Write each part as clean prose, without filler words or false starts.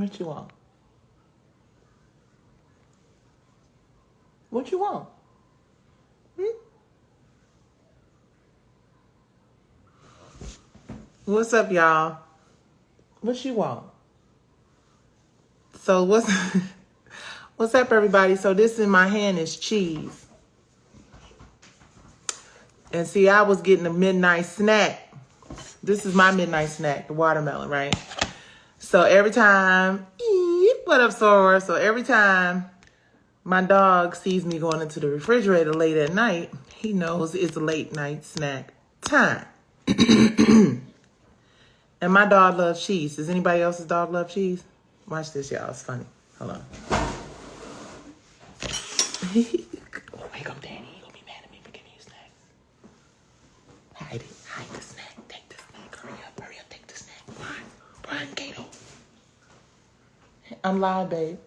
What you want? What you want? What's up, y'all? What you want? So what's up, everybody? So this in my hand is cheese. And see, I was getting a midnight snack. This is my midnight snack, the watermelon, right? So every time, what up, Sora? So every time my dog sees me going into the refrigerator late at night, he knows it's a late night snack time. And my dog loves cheese. Does anybody else's dog love cheese? Watch this, y'all. It's funny. Hold on. Wake up, Daddy. He gonna be mad at me for giving you snacks. Hide it. Hide the snack. Take the snack. Hurry up. Hurry up. Take the snack. Run, Kato. I'm live, babe.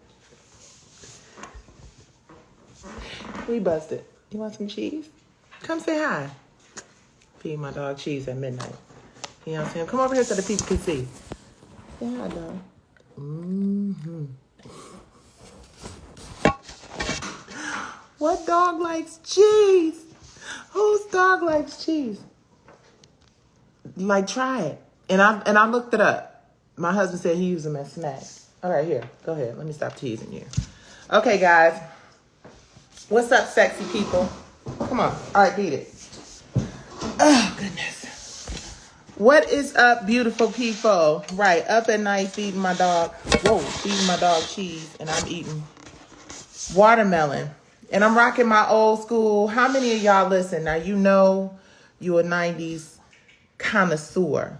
We busted. You want some cheese? Come say hi. Feed my dog cheese at midnight. You know what I'm saying? Come over here so the people can see. Say hi, dog. Mm-hmm. What dog likes cheese? Whose dog likes cheese? Like, try it. And I looked it up. My husband said he used them as snacks. All right, here. Go ahead. Let me stop teasing you. Okay, guys. What's up, sexy people? Come on. All right, beat it. Oh, goodness. What is up, beautiful people? Right, up at night feeding my dog. Feeding my dog cheese, and I'm eating watermelon. And I'm rocking my old school. How many of y'all listen? Now, you know you're a 90s connoisseur.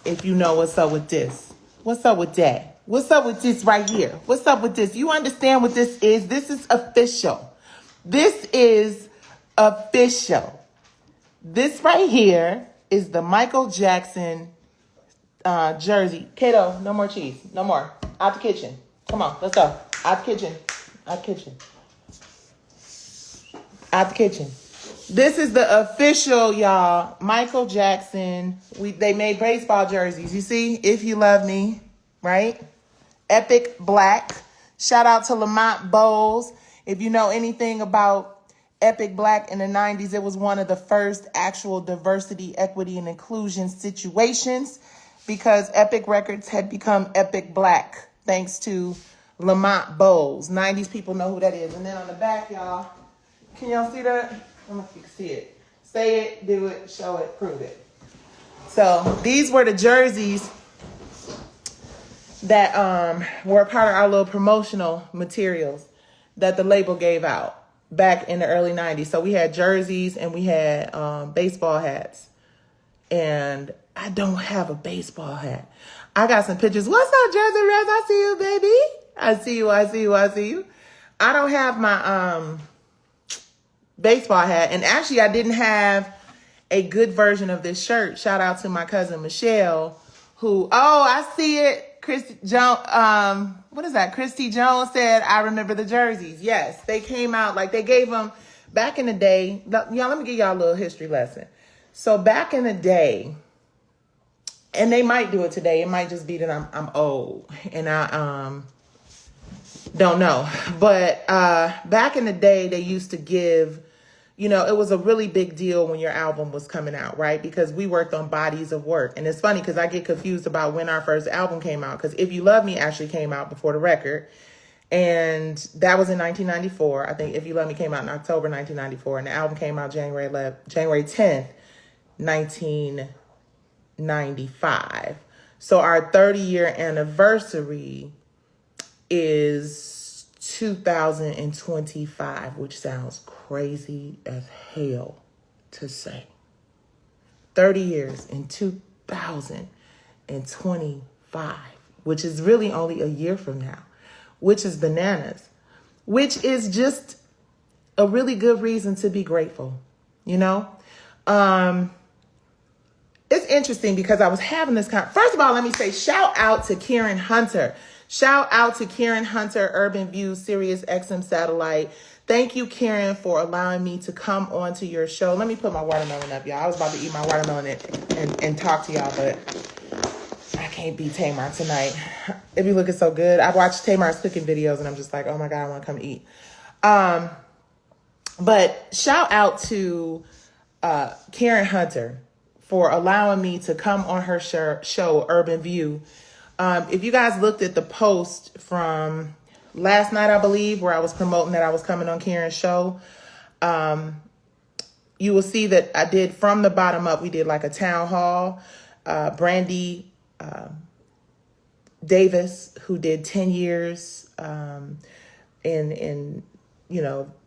If you know what's up with this. What's up with that? What's up with this right here? What's up with this? You understand what this is? This is official. This is official. This right here is the Michael Jackson jersey. Kato, no more cheese. No more. Out the kitchen. Come on, let's go. Out the kitchen. Out the kitchen. Out the kitchen. This is the official, y'all. Michael Jackson. They made baseball jerseys. You see? If You Love Me, right? Epic Black. Shout out to Lamont Bowles. If you know anything about Epic Black in the 90s, it was one of the first actual diversity, equity, and inclusion situations because Epic Records had become Epic Black thanks to Lamont Bowles. 90s people know who that is. And then on the back, y'all, can y'all see that? I don't know if you can see it. Say it, do it, show it, prove it. So these were the jerseys that were part of our little promotional materials that the label gave out back in the early 90s. So we had jerseys and we had baseball hats. And I don't have a baseball hat. I got some pictures. What's up, Jersey Reds? I see you, baby. I see you, I see you, I see you. I don't have my baseball hat. And actually, I didn't have a good version of this shirt. Shout out to my cousin, Michelle, who, I see it. Christy Jones, what is that? Christy Jones said, I remember the jerseys. Yes, they came out like they gave them back in the day. Y'all, let me give y'all a little history lesson. So back in the day, and they might do it today. It might just be that I'm old and I don't know. But back in the day, they used to give, it was a really big deal when your album was coming out, right? Because we worked on bodies of work. And it's funny because I get confused about when our first album came out. Because If You Love Me actually came out before the record. And that was in 1994. I think If You Love Me came out in October 1994. And the album came out January 10th, 1995. So our 30-year anniversary is 2025, which sounds crazy as hell to say. 30 years in 2025, which is really only a year from now, which is bananas, which is just a really good reason to be grateful, It's interesting because I was having this First of all, let me say shout out to Karen Hunter. Shout out to Karen Hunter, Urban View, Sirius XM Satellite. Thank you, Karen, for allowing me to come onto your show. Let me put my watermelon up, y'all. I was about to eat my watermelon and talk to y'all, but I can't beat Tamar tonight. It be looking so good. I watch Tamar's cooking videos and I'm just like, oh my God, I want to come eat. But shout out to Karen Hunter for allowing me to come on her show, Urban View. If you guys looked at the post from last night, I believe, where I was promoting that I was coming on Karen's show, you will see that I did from the bottom up. We did like a town hall. Brandy Davis, who did 10 years in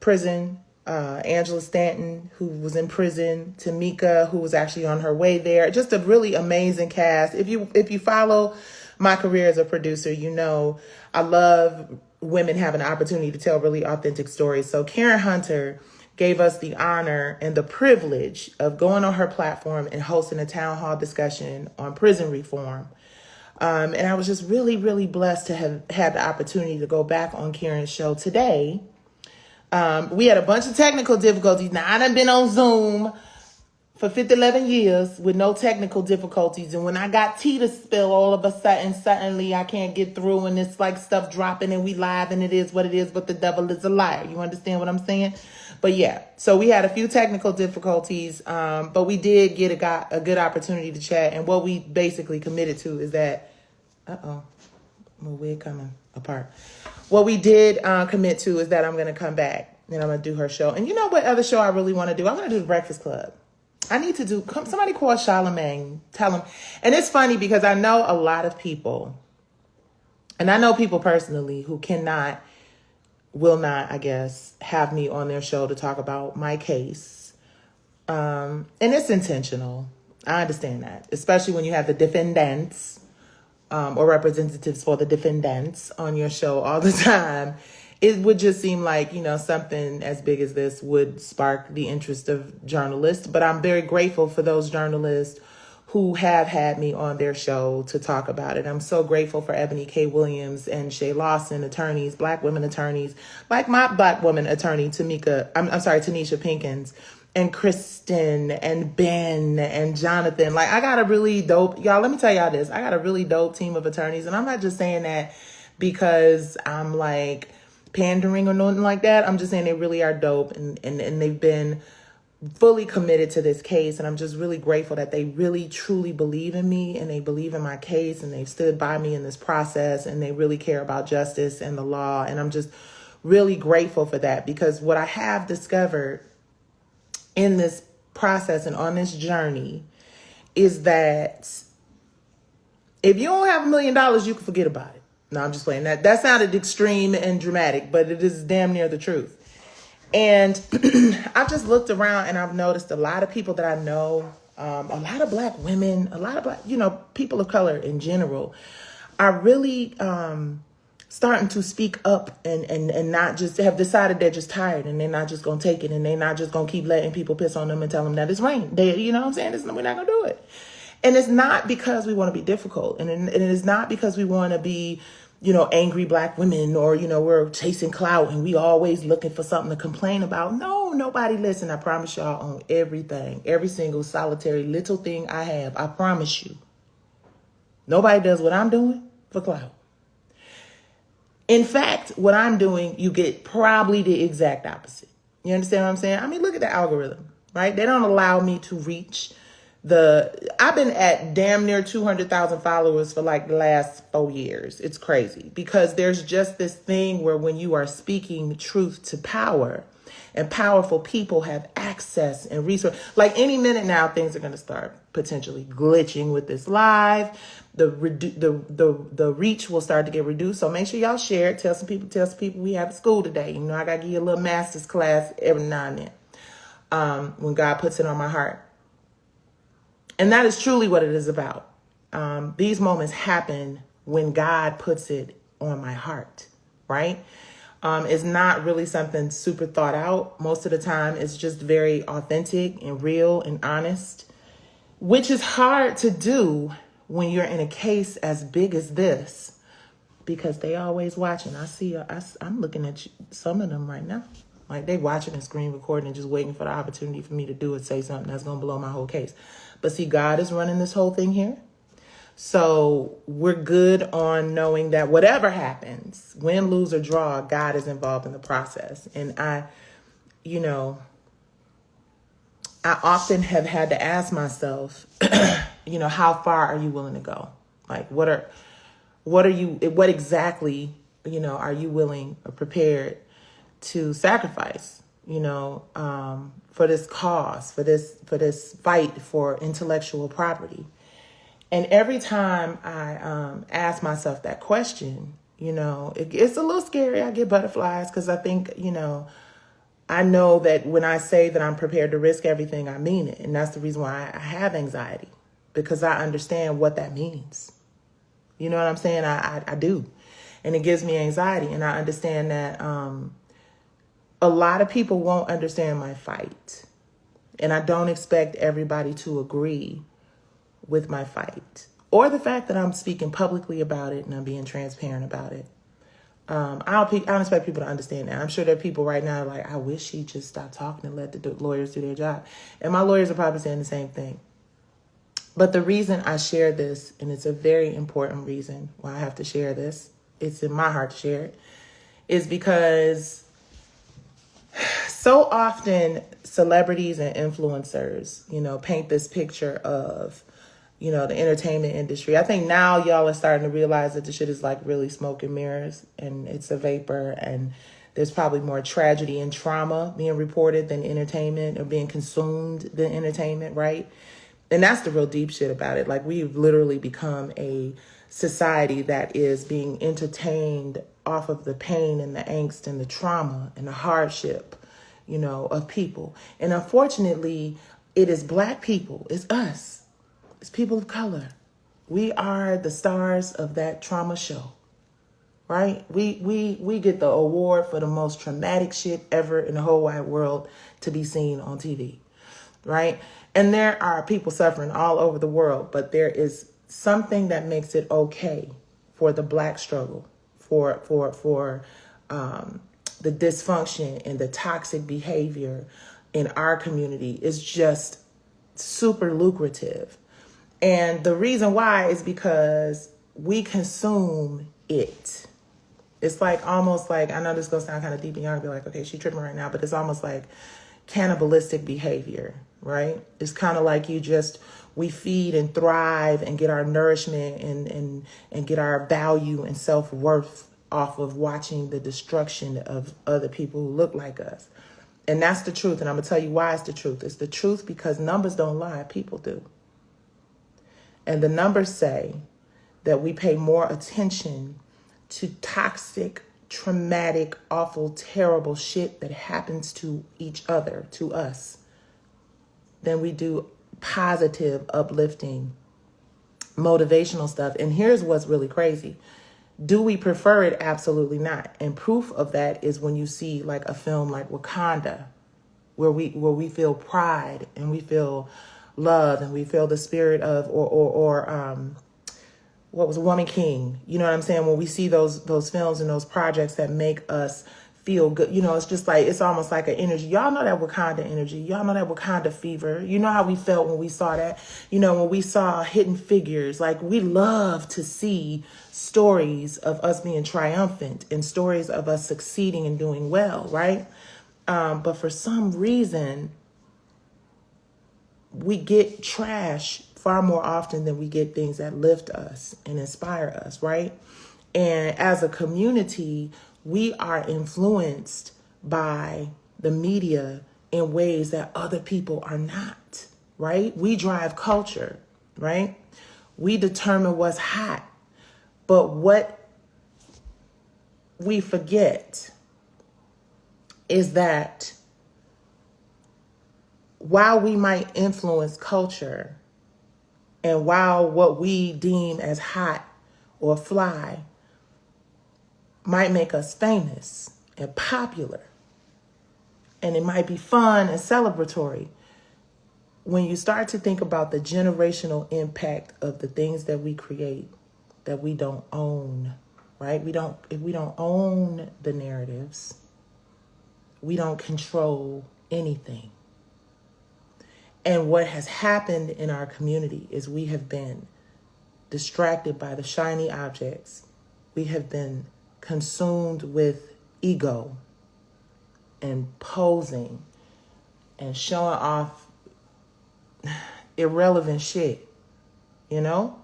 prison. Angela Stanton, who was in prison. Tamika, who was actually on her way there. Just a really amazing cast. If you follow my career as a producer, you know I love women having an opportunity to tell really authentic stories. So Karen Hunter gave us the honor and the privilege of going on her platform and hosting a town hall discussion on prison reform. And I was just really, really blessed to have had the opportunity to go back on Karen's show today. We had a bunch of technical difficulties. Now, I done been on Zoom for 11 years with no technical difficulties. And when I got tea to spill, all of a sudden, suddenly I can't get through and it's like stuff dropping and we live and it is what it is, but the devil is a liar. You understand what I'm saying? But yeah, so we had a few technical difficulties, but we did get a good opportunity to chat. And what we basically committed to is that, my wig coming apart. What we did commit to is that I'm going to come back and I'm going to do her show. And you know what other show I really want to do? I want to do the Breakfast Club. I need to do, somebody call Charlamagne, tell him. And it's funny because I know a lot of people, and I know people personally who will not, I guess, have me on their show to talk about my case. And it's intentional. I understand that, especially when you have the defendants or representatives for the defendants on your show all the time. It would just seem like, something as big as this would spark the interest of journalists. But I'm very grateful for those journalists who have had me on their show to talk about it. I'm so grateful for Ebony K. Williams and Shay Lawson, attorneys, Black women attorneys, like my Black woman attorney, Tanisha Pinkins, and Kristen and Ben and Jonathan. Like, I got a really dope, y'all, let me tell y'all this. I got a really dope team of attorneys. And I'm not just saying that because I'm like pandering or nothing like that. I'm just saying they really are dope and they've been fully committed to this case. And I'm just really grateful that they really truly believe in me and they believe in my case and they've stood by me in this process and they really care about justice and the law. And I'm just really grateful for that, because what I have discovered in this process and on this journey is that if you don't have $1 million, you can forget about it. No, I'm just playing. That sounded extreme and dramatic, but it is damn near the truth. And I've just looked around and I've noticed a lot of people that I know, a lot of Black women, a lot of Black, people of color in general are really starting to speak up and not just have decided they're just tired and they're not just going to take it and they're not just going to keep letting people piss on them and tell them that it's rain. You know what I'm saying? We're not going to do it. And it's not because we want to be difficult. And it is not because we want to be, angry Black women or, we're chasing clout and we always looking for something to complain about. No, nobody listen. I promise y'all on everything, every single solitary little thing I have. I promise you. Nobody does what I'm doing for clout. In fact, what I'm doing, you get probably the exact opposite. You understand what I'm saying? I mean, look at the algorithm, right? They don't allow me to reach I've been at damn near 200,000 followers for like the last 4 years. It's crazy because there's just this thing where when you are speaking truth to power and powerful people have access and resource, like any minute now, things are going to start potentially glitching with this live. The reach will start to get reduced. So make sure y'all share it. Tell some people we have school today. I got to give you a little master's class every now and then when God puts it on my heart. And that is truly what it is about. These moments happen when God puts it on my heart, right? It's not really something super thought out. Most of the time, it's just very authentic and real and honest, which is hard to do when you're in a case as big as this, because they always watching. I'm looking at some of them right now. Like they watching and screen recording and just waiting for the opportunity for me to do it, say something that's going to blow my whole case. But see, God is running this whole thing here. So we're good on knowing that whatever happens, win, lose, or draw, God is involved in the process. And you know, I often have had to ask myself, you know, how far are you willing to go? Like, what exactly, you know, are you willing or prepared to sacrifice, you know, for this cause, for this fight for intellectual property? And every time I ask myself that question, you know, it's a little scary. I get butterflies because I think, you know, I know that when I say that I'm prepared to risk everything, I mean it. And that's the reason why I have anxiety, because I understand what that means. You know what I'm saying? I do. And it gives me anxiety. And I understand that a lot of people won't understand my fight. And I don't expect everybody to agree with my fight or the fact that I'm speaking publicly about it and I'm being transparent about it. I don't expect people to understand that. I'm sure there are people right now like, I wish she just stopped talking and let the lawyers do their job. And my lawyers are probably saying the same thing. But the reason I share this, and it's a very important reason why I have to share this, it's in my heart to share it, is because so often celebrities and influencers, you know, paint this picture of, you know, the entertainment industry. I think now y'all are starting to realize that the shit is like really smoke and mirrors and it's a vapor, and there's probably more tragedy and trauma being reported than entertainment, or being consumed than entertainment, right? And that's the real deep shit about it. Like, we've literally become a society that is being entertained off of the pain and the angst and the trauma and the hardship, you know, of people. And unfortunately, it is Black people, it's us. It's people of color. We are the stars of that trauma show, right? We get the award for the most traumatic shit ever in the whole wide world to be seen on TV, right? And there are people suffering all over the world, but there is something that makes it okay for the Black struggle, for the dysfunction and the toxic behavior in our community is just super lucrative. And the reason why is because we consume it. It's like almost like, I know this goes sound kind of deep and y'all be like, okay, she's tripping right now, but it's almost like cannibalistic behavior, right? It's kind of like we feed and thrive and get our nourishment and get our value and self-worth off of watching the destruction of other people who look like us. And that's the truth. And I'm going to tell you why it's the truth. It's the truth because numbers don't lie, people do. And the numbers say that we pay more attention to toxic, traumatic, awful, terrible shit that happens to each other, to us, than we do positive, uplifting, motivational stuff. And here's what's really crazy. Do we prefer it? Absolutely not. And proof of that is when you see like a film like Wakanda, where we feel pride and we feel love and we feel the spirit of or what was Woman King, you know what I'm saying? When we see those films and those projects that make us feel good, you know, it's just like, it's almost like an energy. Y'all know that Wakanda energy. Y'all know that Wakanda fever. You know how we felt when we saw that, you know, when we saw Hidden Figures. Like, we love to see stories of us being triumphant and stories of us succeeding and doing well, right? But for some reason, we get trash far more often than we get things that lift us and inspire us, right? And as a community, we are influenced by the media in ways that other people are not, right? We drive culture, right? We determine what's hot. But what we forget is that while we might influence culture and while what we deem as hot or fly might make us famous and popular, and it might be fun and celebratory, when you start to think about the generational impact of the things that we create that we don't own, right? If we don't own the narratives, we don't control anything. And what has happened in our community is we have been distracted by the shiny objects. We have been consumed with ego and posing and showing off irrelevant shit, you know?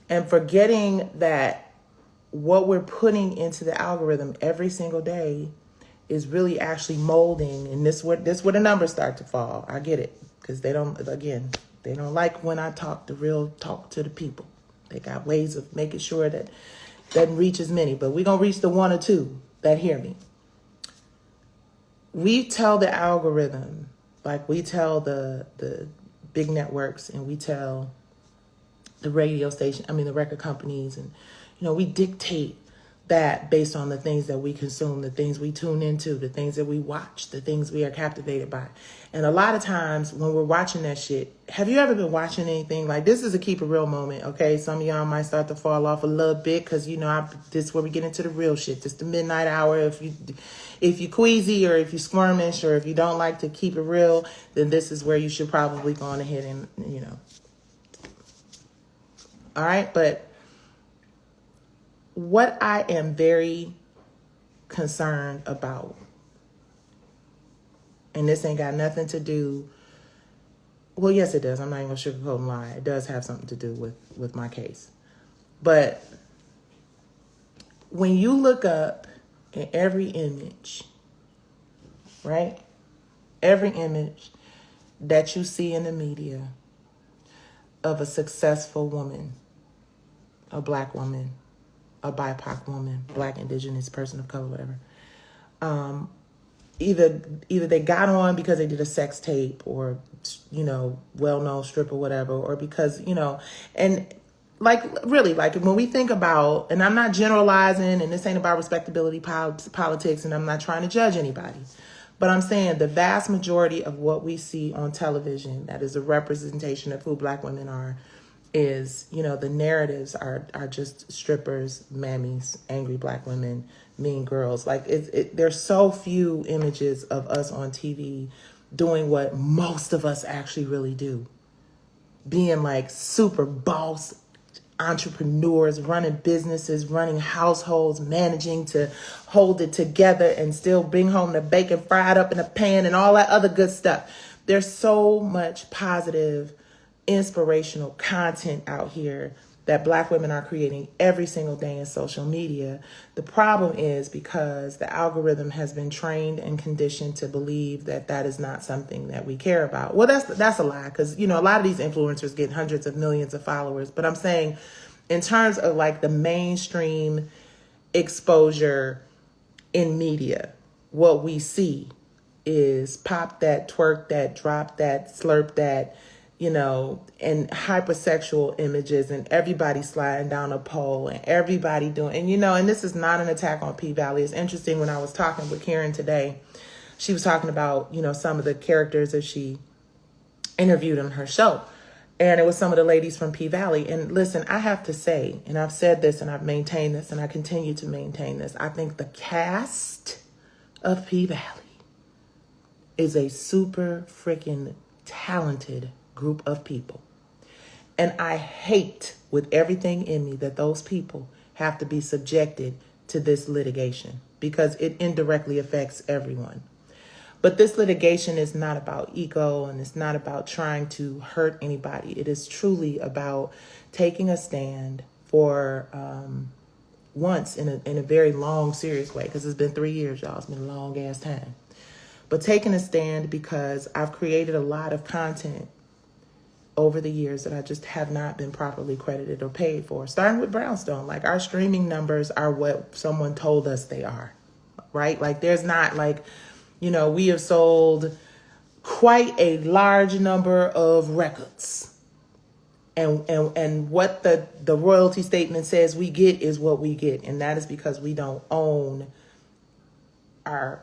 And forgetting that what we're putting into the algorithm every single day is really actually molding. And this where the numbers start to fall. I get it. Because they don't like when I talk the real talk to the people. They got ways of making sure that doesn't reach as many. But we're going to reach the 1 or 2 that hear me. We tell the algorithm, like we tell the big networks, and we tell the radio station, the record companies, and, we dictate that based on the things that we consume, the things we tune into, the things that we watch, the things we are captivated by. And a lot of times when we're watching that shit, have you ever been watching anything? Like, this is a keep it real moment, okay? Some of y'all might start to fall off a little bit because, this is where we get into the real shit. This the midnight hour. If you queasy or if you squirmish or if you don't like to keep it real, then this is where you should probably go on ahead and, All right, but what I am very concerned about, and this ain't got nothing to do, well, yes, it does. I'm not even going to sugarcoat and lie. It does have something to do with my case. But when you look up in every image, right? Every image that you see in the media of a successful woman, a black woman, a BIPOC woman, black, indigenous, person of color, whatever. Either they got on because they did a sex tape or, well-known stripper, whatever, or because, and really, when we think about, and I'm not generalizing, and this ain't about respectability politics, and I'm not trying to judge anybody, but I'm saying the vast majority of what we see on television that is a representation of who black women are is, the narratives are just strippers, mammies, angry black women, mean girls. Like, there's so few images of us on TV doing what most of us actually really do. Being like super boss entrepreneurs, running businesses, running households, managing to hold it together and still bring home the bacon fried up in a pan and all that other good stuff. There's so much positive, inspirational content out here that black women are creating every single day in social media. The problem is because the algorithm has been trained and conditioned to believe that that is not something that we care about. Well, that's a lie, because, a lot of these influencers get hundreds of millions of followers. But I'm saying in terms of like the mainstream exposure in media, what we see is pop that, twerk that, drop that, slurp that, and hypersexual images, and everybody sliding down a pole, and everybody doing, and this is not an attack on P-Valley. It's interesting, when I was talking with Karen today, she was talking about, some of the characters that she interviewed on her show. And it was some of the ladies from P-Valley. And listen, I have to say, and I've said this and I've maintained this and I continue to maintain this, I think the cast of P-Valley is a super freaking talented group of people. And I hate with everything in me that those people have to be subjected to this litigation, because it indirectly affects everyone. But this litigation is not about ego, and it's not about trying to hurt anybody. It is truly about taking a stand for once in a very long, serious way, because it's been 3 years, y'all. It's been a long ass time. But taking a stand because I've created a lot of content over the years that I just have not been properly credited or paid for. Starting with Brownstone, like, our streaming numbers are what someone told us they are, right? Like, there's not like, we have sold quite a large number of records. And what the royalty statement says we get is what we get. And that is because we don't own our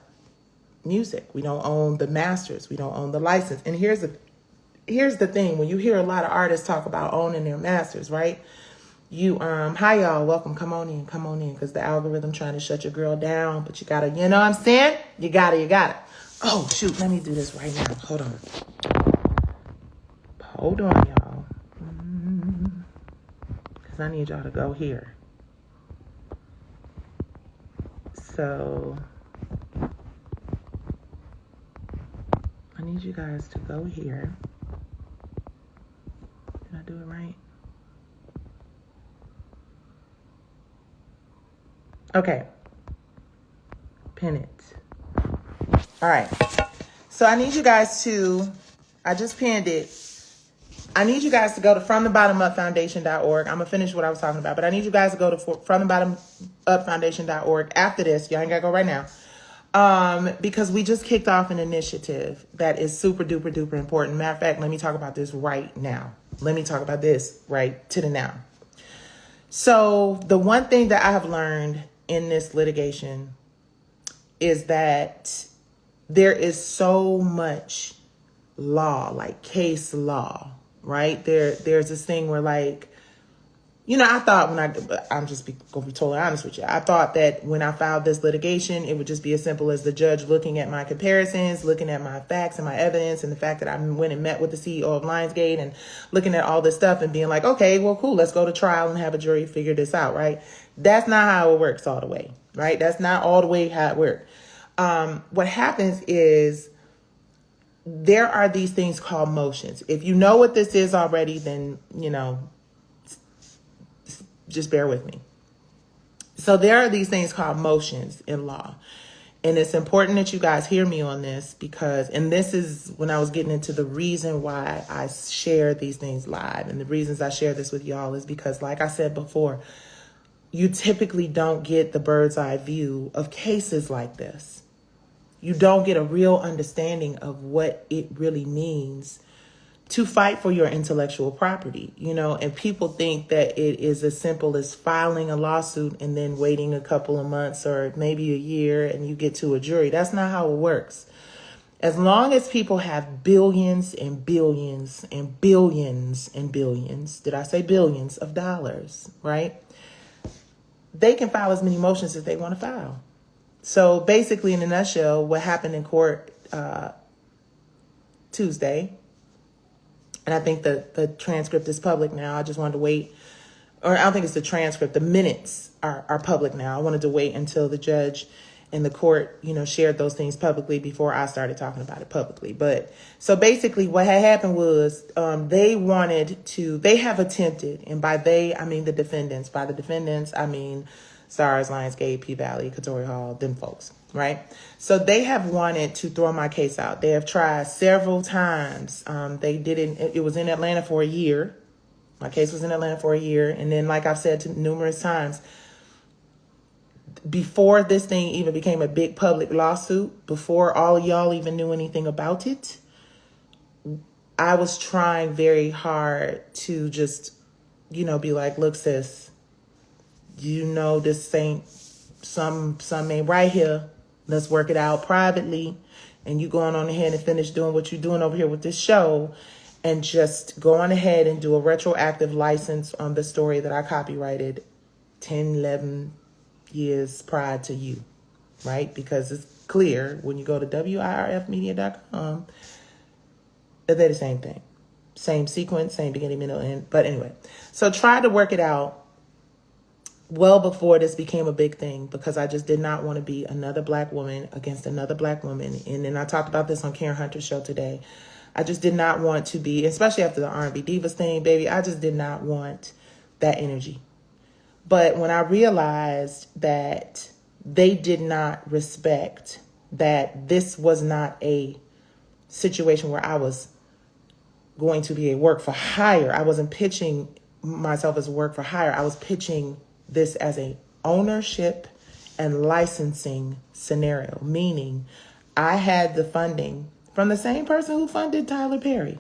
music. We don't own the masters. We don't own the license. And here's the thing. When you hear a lot of artists talk about owning their masters, right? Hi y'all, welcome. Come on in, because the algorithm trying to shut your girl down, but you gotta, you know what I'm saying? You gotta. Oh shoot, let me do this right now. Hold on, y'all. Because I need y'all to go here. So I need you guys to go here. Did I do it right? Okay. Pin it. All right. So I need you guys to, I just pinned it. I need you guys to go to fromthebottomupfoundation.org. I'm going to finish what I was talking about, but I need you guys to go to fromthebottomupfoundation.org after this. Y'all ain't got to go right now. Because we just kicked off an initiative that is super duper duper important. Matter of fact, let me talk about this right now. Let me talk about this right to the now. So the one thing that I have learned in this litigation is that there is so much law, like case law, right? There's this thing where, like, you know, I thought I'm just gonna be totally honest with you. I thought that when I filed this litigation, it would just be as simple as the judge looking at my comparisons, looking at my facts and my evidence, and the fact that I went and met with the CEO of Lionsgate and looking at all this stuff and being like, okay, well, cool, let's go to trial and have a jury figure this out, right? That's not how it works all the way, right? That's not all the way how it works. What happens is there are these things called motions. If you know what this is already, then, you know, just bear with me. So there are these things called motions in law. And it's important that you guys hear me on this because, and this is when I was getting into the reason why I share these things live. And the reasons I share this with y'all is because, like I said before, you typically don't get the bird's eye view of cases like this. You don't get a real understanding of what it really means to fight for your intellectual property, you know, and people think that it is as simple as filing a lawsuit and then waiting a couple of months or maybe a year and you get to a jury. That's not how it works. As long as people have billions and billions and billions and billions, did I say billions of dollars, right? They can file as many motions as they want to file. So basically, in a nutshell, what happened in court Tuesday, and I think the transcript is public now. I just wanted to wait, or I don't think it's the transcript. The minutes are public now. I wanted to wait until the judge and the court, you know, shared those things publicly before I started talking about it publicly. But so basically what had happened was they have attempted, and by they, I mean the defendants. By the defendants, I mean SARS, Lionsgate, P-Valley, Katori Hall, them folks, right? So they have wanted to throw my case out. They have tried several times. They didn't, it was in Atlanta for a year. My case was in Atlanta for a year. And then, like I've said numerous times, before this thing even became a big public lawsuit, before all of y'all even knew anything about it, I was trying very hard to just, you know, be like, look, sis, you know, this ain't, some ain't right here. Let's work it out privately. And you going on ahead and finish doing what you're doing over here with this show and just go on ahead and do a retroactive license on the story that I copyrighted 10, 11 years prior to you, right? Because it's clear when you go to wirfmedia.com that they're the same thing. Same sequence, same beginning, middle, end. But anyway, so try to work it out well before this became a big thing, because I just did not want to be another black woman against another black woman. And then I talked about this on Karen Hunter's show today. I just did not want to be, especially after the R&B Divas thing, baby, I just did not want that energy. But when I realized that they did not respect that this was not a situation where I was going to be a work for hire, I wasn't pitching myself as work for hire. I was pitching this as a ownership and licensing scenario, meaning I had the funding from the same person who funded Tyler Perry,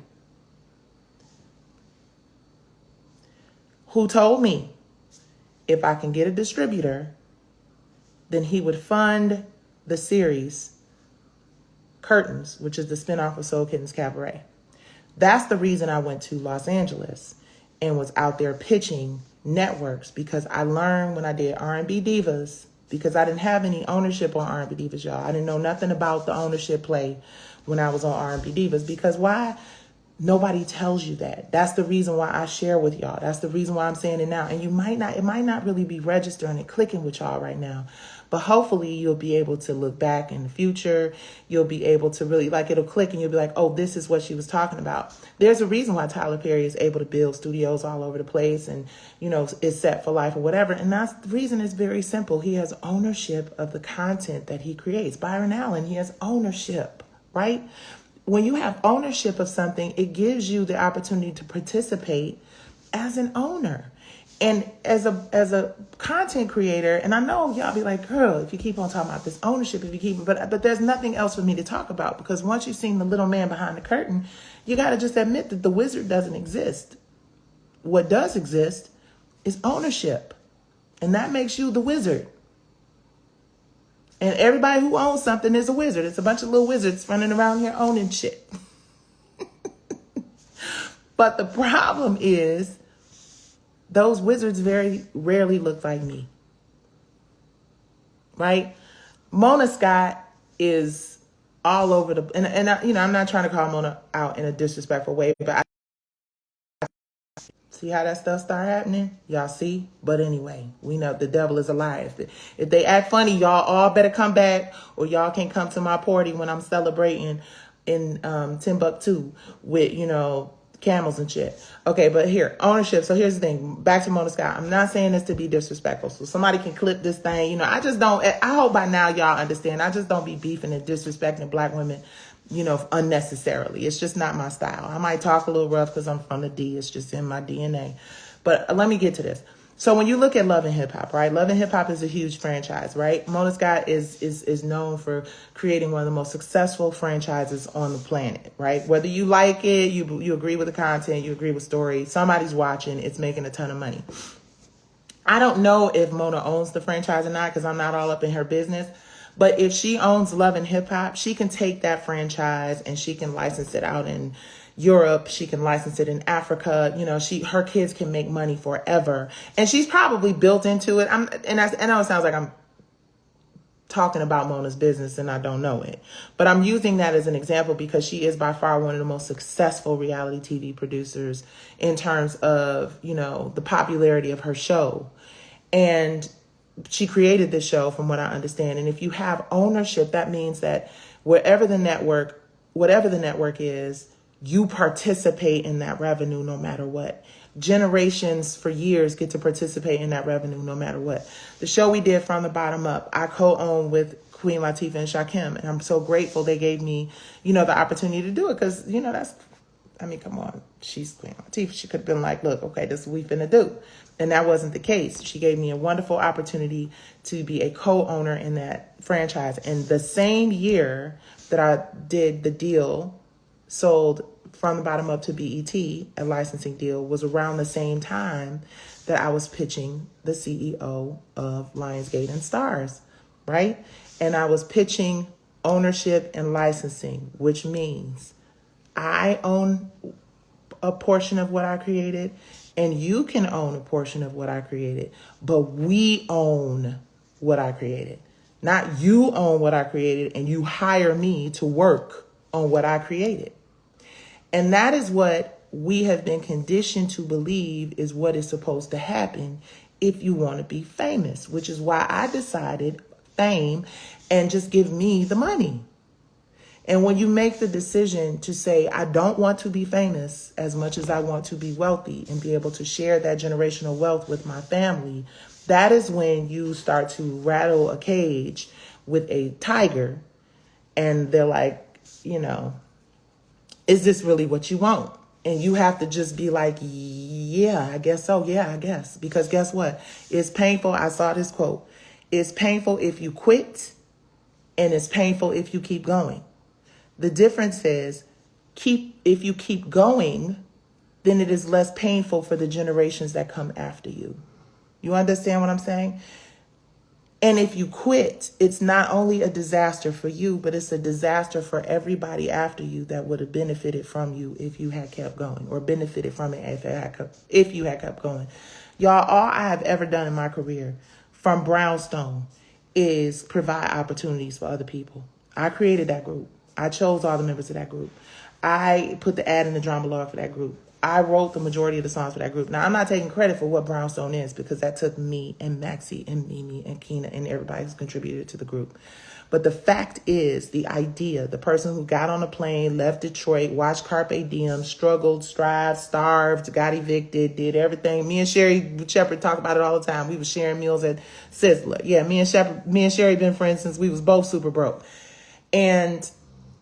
who told me if I can get a distributor, then he would fund the series Curtains, which is the spinoff of Soul Kittens Cabaret. That's the reason I went to Los Angeles and was out there pitching networks, because I learned when I did R&B Divas, because I didn't have any ownership on R&B Divas, y'all. I didn't know nothing about the ownership play when I was on R&B Divas, because why? Nobody tells you that. That's the reason why I share with y'all. That's the reason why I'm saying it now. And it might not really be registering and clicking with y'all right now. But hopefully you'll be able to look back in the future. You'll be able to really, like, it'll click and you'll be like, oh, this is what she was talking about. There's a reason why Tyler Perry is able to build studios all over the place and, is set for life or whatever. And that's the reason is very simple. He has ownership of the content that he creates. Byron Allen, he has ownership, right? When you have ownership of something, it gives you the opportunity to participate as an owner. And as a content creator, and I know y'all be like, girl, if you keep on talking about this ownership, but there's nothing else for me to talk about, because once you've seen the little man behind the curtain, you got to just admit that the wizard doesn't exist. What does exist is ownership. And that makes you the wizard. And everybody who owns something is a wizard. It's a bunch of little wizards running around here owning shit. But the problem is those wizards very rarely look like me. Right? Mona Scott is all over the... And I'm not trying to call Mona out in a disrespectful way, but see how that stuff start happening? Y'all see? But anyway, we know the devil is a liar. If they act funny, y'all all better come back, or y'all can't come to my party when I'm celebrating in Timbuktu with, camels and shit. Okay, but here, ownership. So here's the thing. Back to Mona Scott. I'm not saying this to be disrespectful. So somebody can clip this thing. I just don't... I hope by now y'all understand. I just don't be beefing and disrespecting black women, unnecessarily. It's just not my style. I might talk a little rough because I'm from the D. It's just in my DNA. But let me get to this. So when you look at Love and Hip Hop, right? Love and Hip Hop is a huge franchise, right? Mona Scott is known for creating one of the most successful franchises on the planet, right? Whether you like it, you agree with the content, you agree with story, somebody's watching, it's making a ton of money. I don't know if Mona owns the franchise or not, because I'm not all up in her business. But if she owns Love and Hip Hop, she can take that franchise and she can license it out in Europe. She can license it in Africa. Her kids can make money forever. And she's probably built into it. I know it sounds like I'm talking about Mona's business and I don't know it. But I'm using that as an example because she is by far one of the most successful reality TV producers in terms of, the popularity of her show. And she created this show from what I understand. And if you have ownership, that means that whatever the network is, you participate in that revenue no matter what. Generations for years get to participate in that revenue no matter what. The show we did From the Bottom Up, I co-own with Queen Latifah and Shakim. And I'm so grateful they gave me, the opportunity to do it. Because, come on, she's Queen Latifah. She could have been like, look, okay, this is what we finna do. And that wasn't the case. She gave me a wonderful opportunity to be a co-owner in that franchise. And the same year that I did the deal, sold From the Bottom Up to BET, a licensing deal, was around the same time that I was pitching the CEO of Lionsgate and Stars, right? And I was pitching ownership and licensing, which means I own a portion of what I created and you can own a portion of what I created, but we own what I created. Not you own what I created and you hire me to work on what I created. And that is what we have been conditioned to believe is what is supposed to happen if you want to be famous, which is why I decided fame and just give me the money. And when you make the decision to say, I don't want to be famous as much as I want to be wealthy and be able to share that generational wealth with my family, that is when you start to rattle a cage with a tiger and they're like, is this really what you want? And you have to just be like, yeah, I guess so. Yeah, I guess. Because guess what? It's painful. I saw this quote. It's painful if you quit and it's painful if you keep going. The difference is if you keep going, then it is less painful for the generations that come after you. You understand what I'm saying? And if you quit, it's not only a disaster for you, but it's a disaster for everybody after you that would have benefited from you if you had kept going, or benefited from it if you had kept going. Y'all, all I have ever done in my career from Brownstone is provide opportunities for other people. I created that group. I chose all the members of that group. I put the ad in the drama log for that group. I wrote the majority of the songs for that group. Now, I'm not taking credit for what Brownstone is, because that took me and Maxie and Mimi and Keena and everybody who's contributed to the group. But the fact is, the idea, the person who got on a plane, left Detroit, watched Carpe Diem, struggled, strived, starved, got evicted, did everything. Me and Sherry Shepherd talk about it all the time. We was sharing meals at Sizzler. Yeah, me and Sherry been friends since we was both super broke. And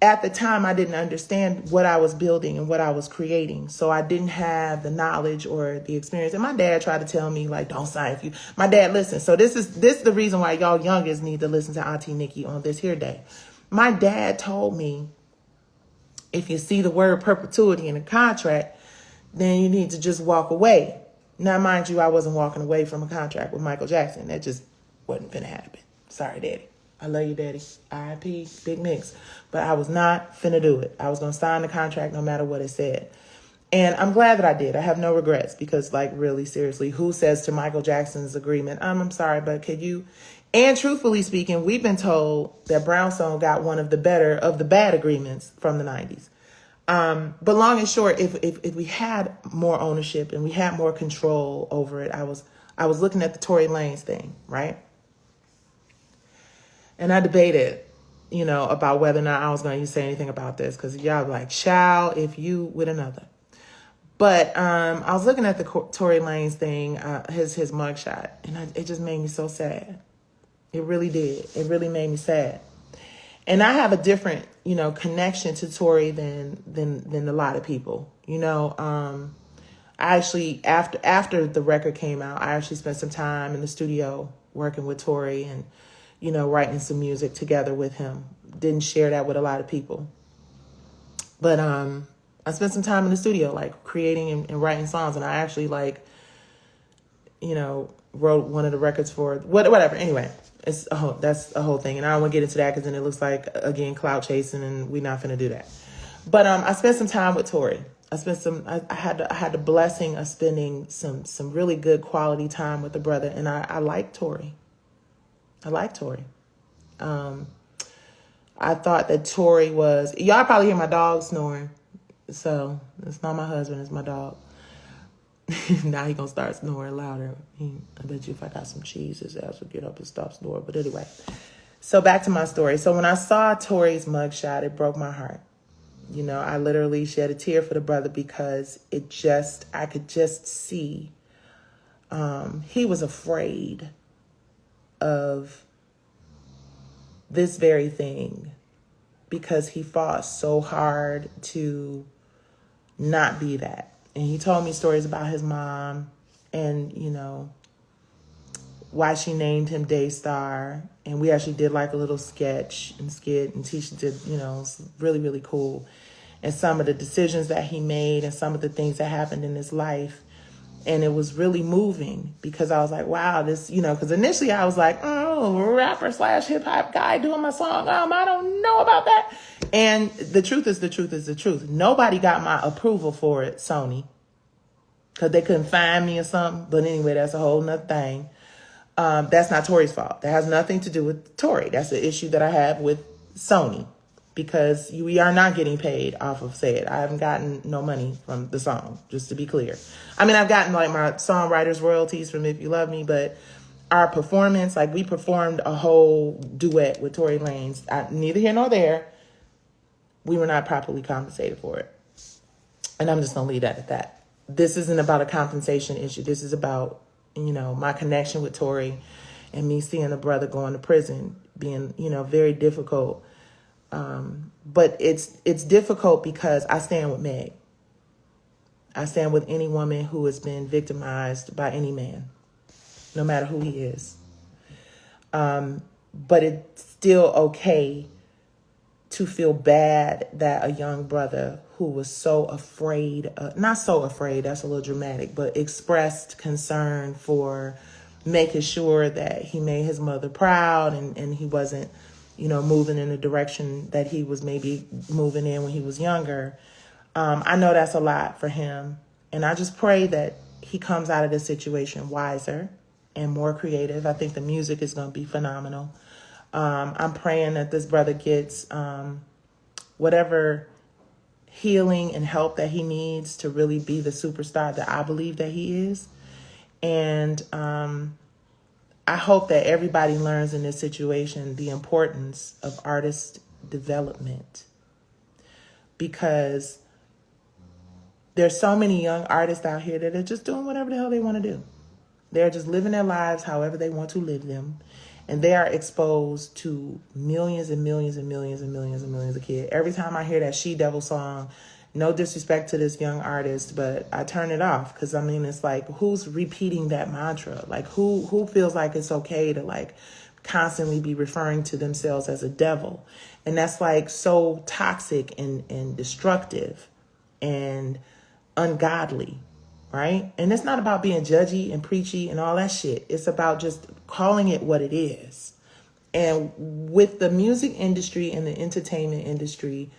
at the time, I didn't understand what I was building and what I was creating. So I didn't have the knowledge or the experience. And my dad tried to tell me, like, don't sign if you... My dad listened. So this is the reason why y'all youngest need to listen to Auntie Nicci on this here day. My dad told me, if you see the word perpetuity in a contract, then you need to just walk away. Now, mind you, I wasn't walking away from a contract with Michael Jackson. That just wasn't finna happen. Sorry, Daddy. I love you, Daddy. R.I.P. Big Mix. But I was not finna do it. I was going to sign the contract no matter what it said. And I'm glad that I did. I have no regrets, because, like, really, seriously, who says to Michael Jackson's agreement, I'm sorry, but could you... And truthfully speaking, we've been told that Brownstone got one of the better of the bad agreements from the 90s. But long and short, if we had more ownership and we had more control over it, I was looking at the Tory Lanez thing, right? And I debated, about whether or not I was going to say anything about this, because y'all like, shall if you with another. But I was looking at the Tory Lanez thing, his mugshot, and it just made me so sad. It really did. It really made me sad. And I have a different, connection to Tory than a lot of people. I actually, after the record came out, I actually spent some time in the studio working with Tory and, writing some music together with him. Didn't share that with a lot of people. But I spent some time in the studio, like, creating and writing songs. And I actually, wrote one of the records for whatever. Anyway, that's a whole thing. And I don't want to get into that, because then it looks like, again, clout chasing, and we're not finna do that. But I spent some time with Tory. I had the blessing of spending some really good quality time with the brother. And I like Tory. I thought that Tory was... Y'all probably hear my dog snoring. So it's not my husband, it's my dog. Now he gonna start snoring louder. I bet you if I got some cheese, his ass would get up and stop snoring. But anyway, so back to my story. So when I saw Tory's mugshot, it broke my heart. I literally shed a tear for the brother, because I could just see he was afraid of this very thing, because he fought so hard to not be that. And he told me stories about his mom and, why she named him Daystar. And we actually did like a little sketch and skit, and Tisha did, it's really, really cool. And some of the decisions that he made and some of the things that happened in his life. And it was really moving, because I was like, wow, this, because initially I was like, rapper / hip hop guy doing my song. I don't know about that. And the truth is the truth. Nobody got my approval for it, Sony, because they couldn't find me or something. But anyway, that's a whole nother thing. That's not Tory's fault. That has nothing to do with Tory. That's the issue that I have with Sony, because we are not getting paid off of Say It. I haven't gotten no money from the song, just to be clear. I mean, I've gotten like my songwriter's royalties from If You Love Me, but our performance, like, we performed a whole duet with Tory Lanez. Neither here nor there. We were not properly compensated for it. And I'm just going to leave that at that. This isn't about a compensation issue. This is about, my connection with Tory and me seeing a brother going to prison being, very difficult. But it's difficult because I stand with Meg. I stand with any woman who has been victimized by any man, no matter who he is. But it's still okay to feel bad that a young brother who was so afraid, not so afraid, that's a little dramatic, but expressed concern for making sure that he made his mother proud and he wasn't, moving in the direction that he was maybe moving in when he was younger. I know that's a lot for him. And I just pray that he comes out of this situation wiser and more creative. I think the music is going to be phenomenal. I'm praying that this brother gets whatever healing and help that he needs to really be the superstar that I believe that he is. And I hope that everybody learns in this situation the importance of artist development, because there's so many young artists out here that are just doing whatever the hell they want to do. They're just living their lives however they want to live them. And they are exposed to millions and millions and millions and millions and millions of kids. Every time I hear that She Devil song, no disrespect to this young artist, but I turn it off, because I mean, it's like, who's repeating that mantra? Like, who feels like it's okay to like constantly be referring to themselves as a devil? And that's like so toxic and destructive and ungodly, right? And it's not about being judgy and preachy and all that shit. It's about just calling it what it is. And with the music industry and the entertainment industry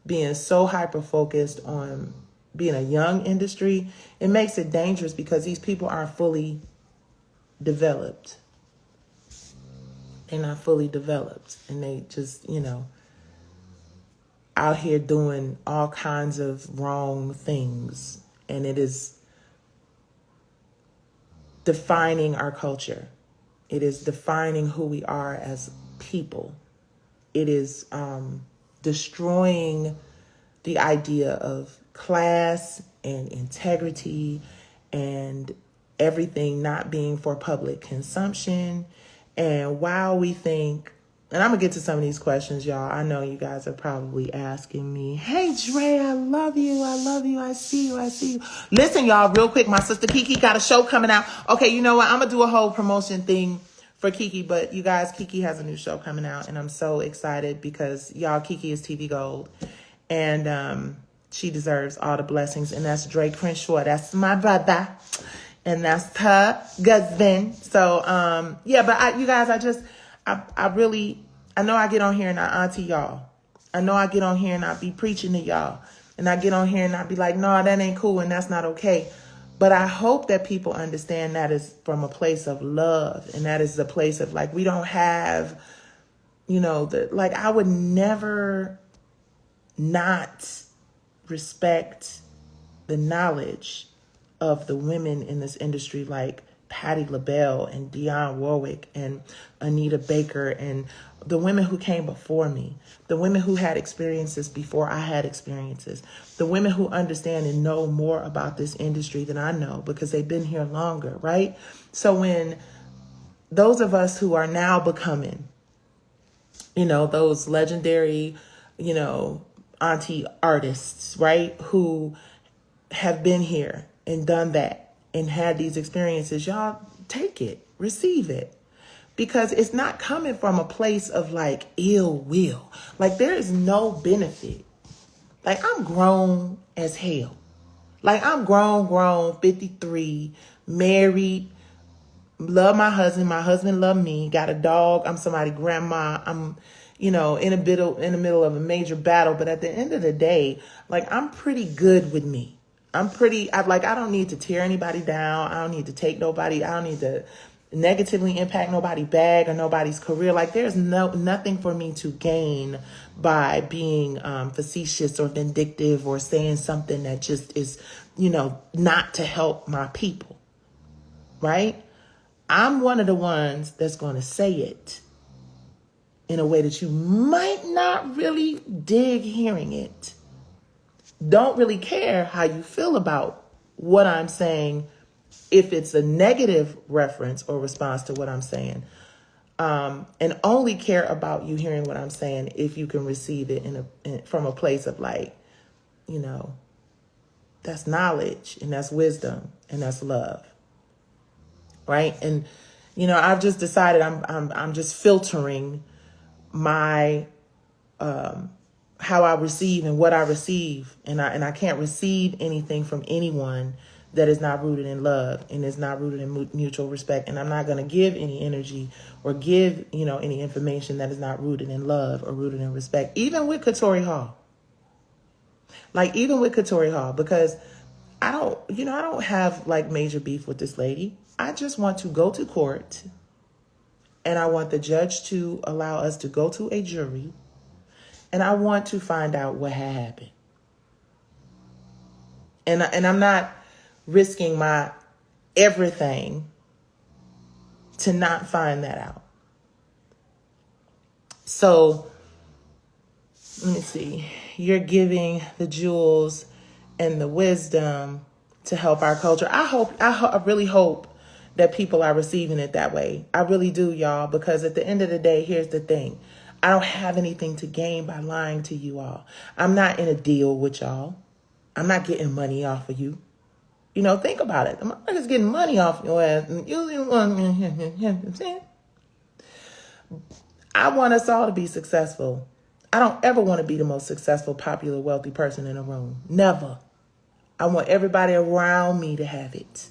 being so hyper-focused on being a young industry, it makes it dangerous, because these people aren't fully developed. They're not fully developed. And they just, out here doing all kinds of wrong things. And it is defining our culture. It is defining who we are as people. It is destroying the idea of class and integrity and everything not being for public consumption. And while we think, and I'm going to get to some of these questions, y'all. I know you guys are probably asking me, hey, Dre, I love you. I love you. I see you. I see you. Listen, y'all, real quick. My sister Kiki got a show coming out. Okay, you know what? I'm going to do a whole promotion thing for Kiki. But you guys, Kiki has a new show coming out. And I'm so excited because, y'all, Kiki is TV gold. And she deserves all the blessings. And that's Dre Crenshaw. That's my brother. And that's her husband. So, yeah, but you guys, I know I get on here and I auntie y'all. I know I get on here and I be preaching to y'all. And I get on here and I be like, no, that ain't cool and that's not okay. But I hope that people understand that is from a place of love. And that is the place of like, we don't have, I would never not respect the knowledge of the women in this industry, like Patti LaBelle and Dionne Warwick and Anita Baker and the women who came before me, the women who had experiences before I had experiences, the women who understand and know more about this industry than I know because they've been here longer, right? So when those of us who are now becoming, those legendary, auntie artists, right, who have been here and done that and had these experiences, y'all take it, receive it. Because it's not coming from a place of like ill will. Like there is no benefit. Like I'm grown as hell. Like I'm grown, 53, married, love my husband love me, got a dog, I'm somebody grandma, I'm, in the middle of a major battle. But at the end of the day, like I'm pretty good with me. I don't need to tear anybody down. I don't need to take nobody. I don't need to negatively impact nobody's bag or nobody's career. Like there's nothing for me to gain by being facetious or vindictive or saying something that just is, not to help my people. Right? I'm one of the ones that's going to say it in a way that you might not really dig hearing it. Don't really care how you feel about what I'm saying if it's a negative reference or response to what I'm saying, and only care about you hearing what I'm saying if you can receive it from a place of like, that's knowledge and that's wisdom and that's love, right? And I've just decided I'm just filtering my how I receive and what I receive, and I can't receive anything from anyone that is not rooted in love and is not rooted in mutual respect. And I'm not going to give any energy or give, any information that is not rooted in love or rooted in respect, even with Katori Hall. Because I don't have like major beef with this lady. I just want to go to court and I want the judge to allow us to go to a jury and I want to find out what happened. And I'm not risking my everything to not find that out. So let me see. You're giving the jewels and the wisdom to help our culture. I really hope that people are receiving it that way. I really do, y'all, because at the end of the day, here's the thing. I don't have anything to gain by lying to you all. I'm not in a deal with y'all. I'm not getting money off of you. Think about it. I'm not just getting money off your ass. I want us all to be successful. I don't ever want to be the most successful, popular, wealthy person in a room. Never. I want everybody around me to have it.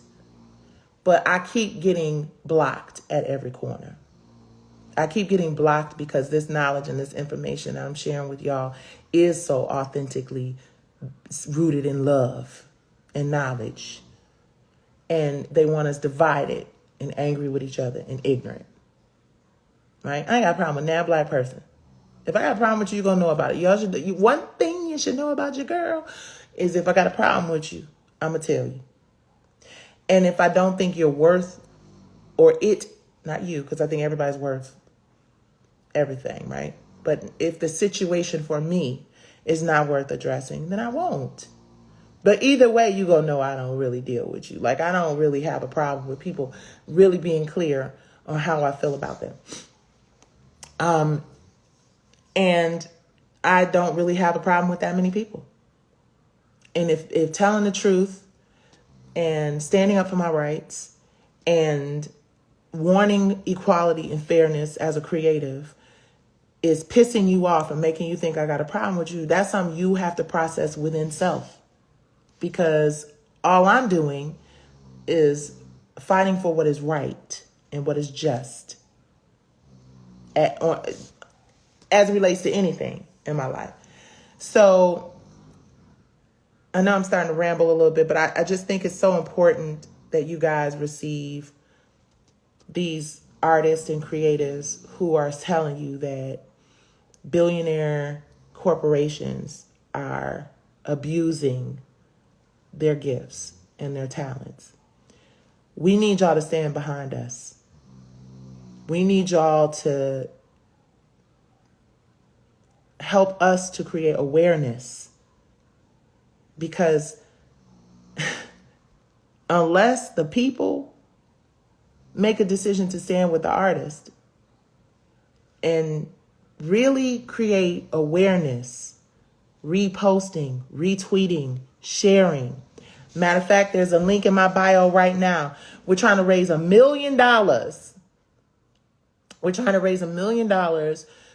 But I keep getting blocked at every corner. I keep getting blocked because this knowledge and this information that I'm sharing with y'all is so authentically rooted in love and knowledge. And they want us divided and angry with each other and ignorant. Right? I ain't got a problem with that black person. If I got a problem with you, you're going to know about it. One thing you should know about your girl is if I got a problem with you, I'm going to tell you. And if I don't think you're worth, or it, not you, because I think everybody's worth everything, right? But if the situation for me is not worth addressing, then I won't. But either way, you're going to know I don't really deal with you. Like, I don't really have a problem with people really being clear on how I feel about them. And I don't really have a problem with that many people. And if telling the truth and standing up for my rights and wanting equality and fairness as a creative is pissing you off and making you think I got a problem with you, that's something you have to process within self. Because all I'm doing is fighting for what is right and what is just as it relates to anything in my life. So I know I'm starting to ramble a little bit, but I just think it's so important that you guys receive these artists and creatives who are telling you that billionaire corporations are abusing their gifts and their talents. We need y'all to stand behind us. We need y'all to help us to create awareness, because unless the people make a decision to stand with the artist and really create awareness, reposting, retweeting, sharing. Matter of fact, there's a link in my bio right now. We're trying to raise $1 million. We're trying to raise $1 million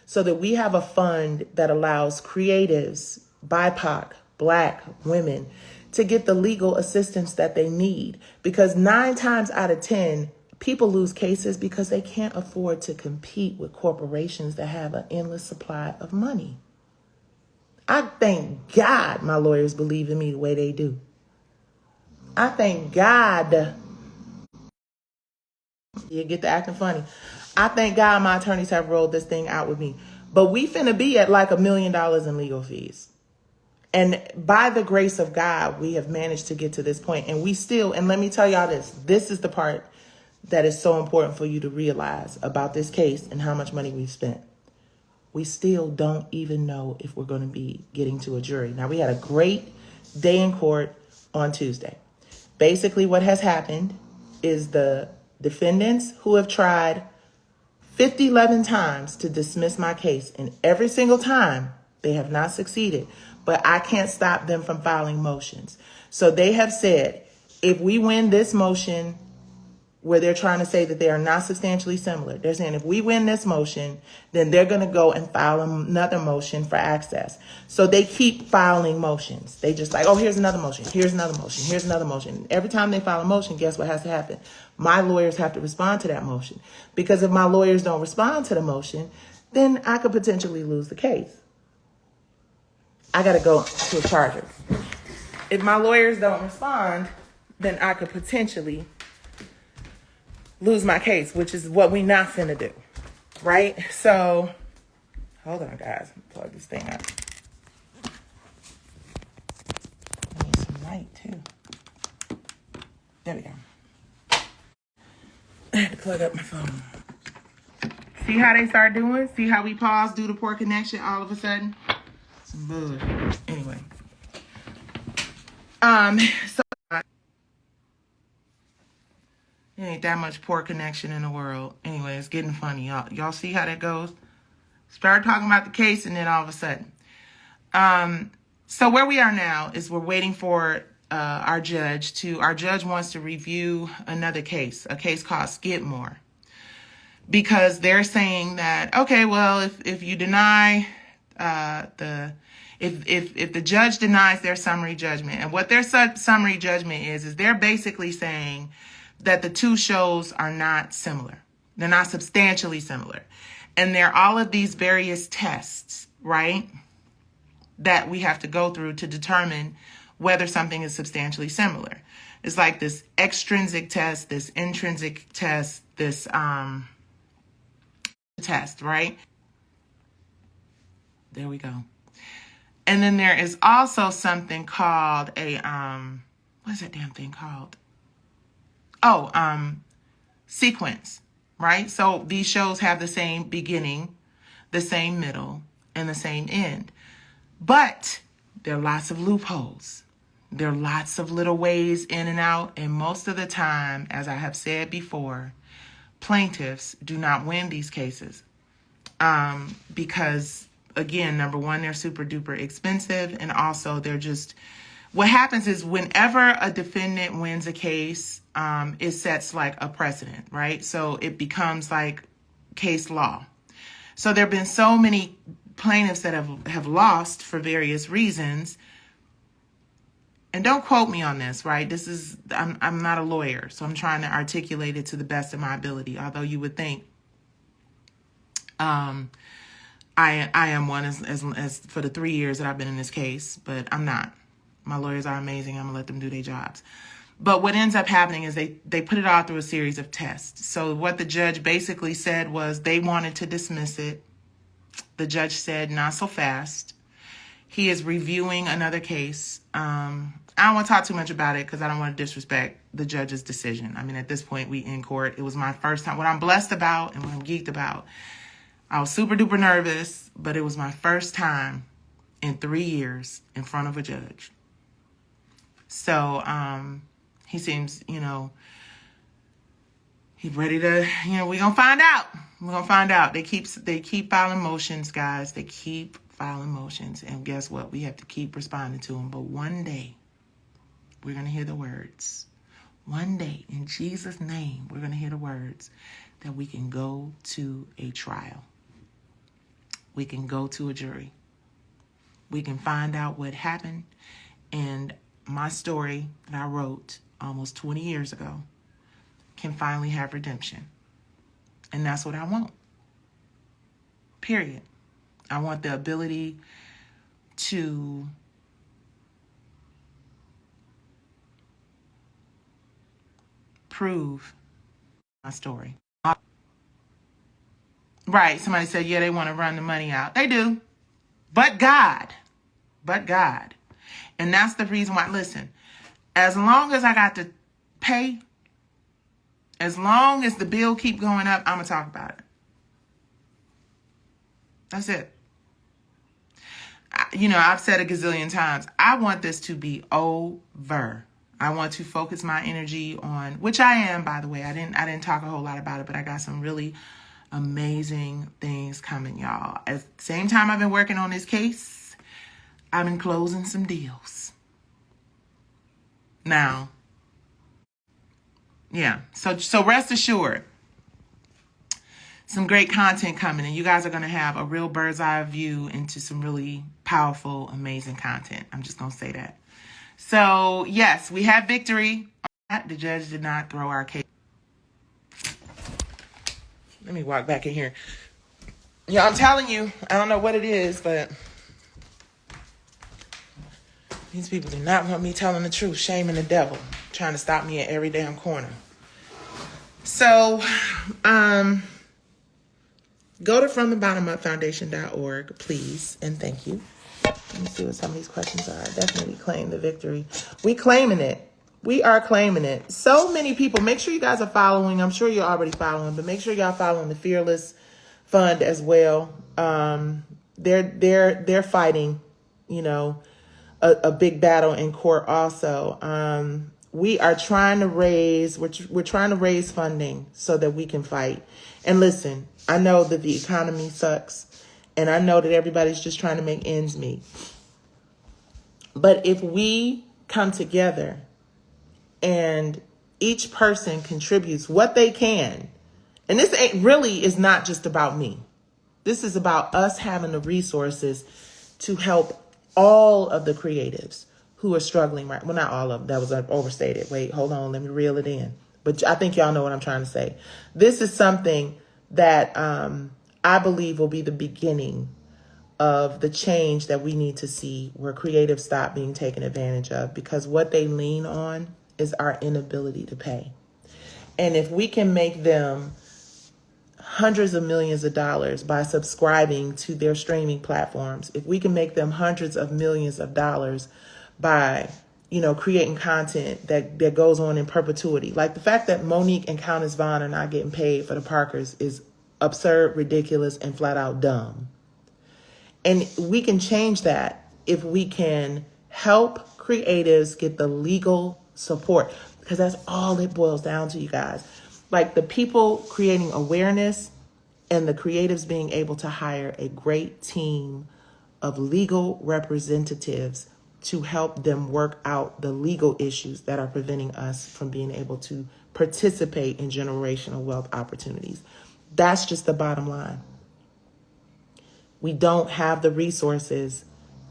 so that we have a fund that allows creatives, BIPOC, Black women, to get the legal assistance that they need. Because 9 times out of 10, people lose cases because they can't afford to compete with corporations that have an endless supply of money. I thank God my lawyers believe in me the way they do. I thank God. You get to acting funny. I thank God my attorneys have rolled this thing out with me. But we finna be at like $1 million in legal fees. And by the grace of God, we have managed to get to this point. And we still, and let me tell y'all this is the part that is so important for you to realize about this case and how much money we've spent. We still don't even know if we're going to be getting to a jury. Now, we had a great day in court on Tuesday. Basically, what has happened is the defendants who have tried 11 times to dismiss my case, and every single time they have not succeeded, but I can't stop them from filing motions. So they have said, if we win this motion where they're trying to say that they are not substantially similar, they're saying if we win this motion, then they're going to go and file another motion for access. So they keep filing motions. They just like, oh, here's another motion. Here's another motion. Here's another motion. Every time they file a motion, guess what has to happen? My lawyers have to respond to that motion. Because if my lawyers don't respond to the motion, then I could potentially lose the case. I got to go to a charger. If my lawyers don't respond, then I could potentially lose my case, which is what we not finna do, right? So, hold on, guys. Plug this thing up. I need some light too. There we go. I had to plug up my phone. See how they start doing? See how we pause, do the poor connection all of a sudden? Some bug. Anyway. So there ain't that much poor connection in the world. Anyway, it's getting funny. Y'all see how that goes? Start talking about the case and then all of a sudden. So where we are now is we're waiting for our judge wants to review another case, a case called Skidmore. Because they're saying that, okay, well, if you deny if the judge denies their summary judgment, and what their summary judgment is they're basically saying that the two shows are not similar. They're not substantially similar. And there are all of these various tests, right, that we have to go through to determine whether something is substantially similar. It's like this extrinsic test, this intrinsic test, this test, right? There we go. And then there is also something called a, what is that damn thing called? Oh, sequence, right? So these shows have the same beginning, the same middle, and the same end. But there are lots of loopholes. There are lots of little ways in and out. And most of the time, as I have said before, plaintiffs do not win these cases. Because, again, number one, they're super duper expensive. And also they're just, what happens is whenever a defendant wins a case, it sets like a precedent, right? So it becomes like case law. So there have been so many plaintiffs that have lost for various reasons. And don't quote me on this, right? This is, I'm not a lawyer, so I'm trying to articulate it to the best of my ability. Although you would think I am one as for the 3 years that I've been in this case, but I'm not. My lawyers are amazing. I'm gonna let them do their jobs. But what ends up happening is they put it all through a series of tests. So what the judge basically said was they wanted to dismiss it. The judge said, not so fast. He is reviewing another case. I don't want to talk too much about it because I don't want to disrespect the judge's decision. I mean, at this point, we in court. It was my first time. What I'm blessed about and what I'm geeked about, I was super duper nervous, but it was my first time in 3 years in front of a judge. So he seems, he's ready to, we're going to find out. We're going to find out. They keep filing motions, guys. They keep filing motions. And guess what? We have to keep responding to them. But one day, we're going to hear the words. One day, in Jesus' name, we're going to hear the words that we can go to a trial. We can go to a jury. We can find out what happened. And my story that I wrote almost 20 years ago can finally have redemption. And that's what I want. Period. I want the ability to prove my story. Right. Somebody said, yeah, they want to run the money out. They do. But God. And that's the reason why, listen, as long as I got to pay, as long as the bill keep going up, I'm going to talk about it. That's it. I've said a gazillion times, I want this to be over. I want to focus my energy on, which I am, by the way. I didn't talk a whole lot about it, but I got some really amazing things coming, y'all. At the same time I've been working on this case, I've been closing some deals. Now, yeah, so rest assured, some great content coming, and you guys are going to have a real bird's eye view into some really powerful, amazing content. I'm just going to say that. So, yes, we have victory. The judge did not throw our case. Let me walk back in here. Yeah, I'm telling you, I don't know what it is, but these people do not want me telling the truth. Shaming the devil, trying to stop me at every damn corner. So, go to FromTheBottomUpFoundation.org, please, and thank you. Let me see what some of these questions are. Definitely claim the victory. We claiming it. We are claiming it. So many people. Make sure you guys are following. I'm sure you're already following, but make sure y'all following the Fearless Fund as well. They're fighting, you know, a big battle in court also. We are trying to raise. We're trying to raise funding so that we can fight. And listen, I know that the economy sucks. And I know that everybody's just trying to make ends meet. But if we come together and each person contributes what they can, and this really is not just about me. This is about us having the resources to help all of the creatives who are struggling right. Well, not all of them. That was overstated. Wait, hold on. Let me reel it in. But I think y'all know what I'm trying to say. This is something that I believe will be the beginning of the change that we need to see, where creatives stop being taken advantage of, because what they lean on is our inability to pay. And if we can make them hundreds of millions of dollars by subscribing to their streaming platforms, if we can make them hundreds of millions of dollars by, you know, creating content that goes on in perpetuity, like the fact that Monique and Countess Vaughn are not getting paid for the Parkers is absurd, ridiculous, and flat out dumb. And we can change that if we can help creatives get the legal support, because that's all it boils down to, you guys. Like the people creating awareness and the creatives being able to hire a great team of legal representatives to help them work out the legal issues that are preventing us from being able to participate in generational wealth opportunities. That's just the bottom line. We don't have the resources